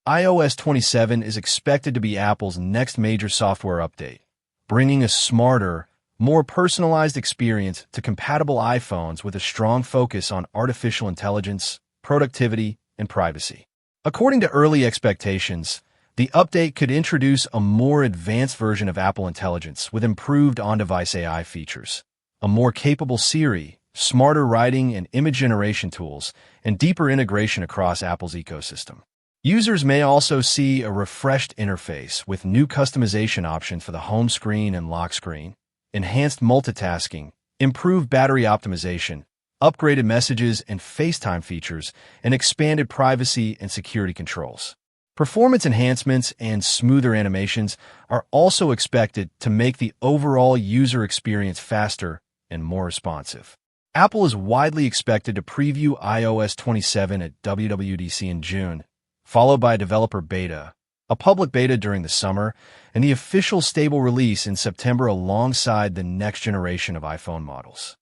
iOS 27 is expected to be Apple's next major software update, bringing a smarter, more personalized experience to compatible iPhones with a strong focus on artificial intelligence, productivity, and privacy. According to early expectations, the update could introduce a more advanced version of Apple Intelligence with improved on-device AI features, a more capable Siri, smarter writing and image generation tools, and deeper integration across Apple's ecosystem. Users may also see a refreshed interface with new customization options for the home screen and lock screen, enhanced multitasking, improved battery optimization, upgraded messages and FaceTime features, and expanded privacy and security controls. Performance enhancements and smoother animations are also expected to make the overall user experience faster and more responsive. Apple is widely expected to preview iOS 27 at WWDC in June, followed by a developer beta, a public beta during the summer, and the official stable release in September alongside the next generation of iPhone models.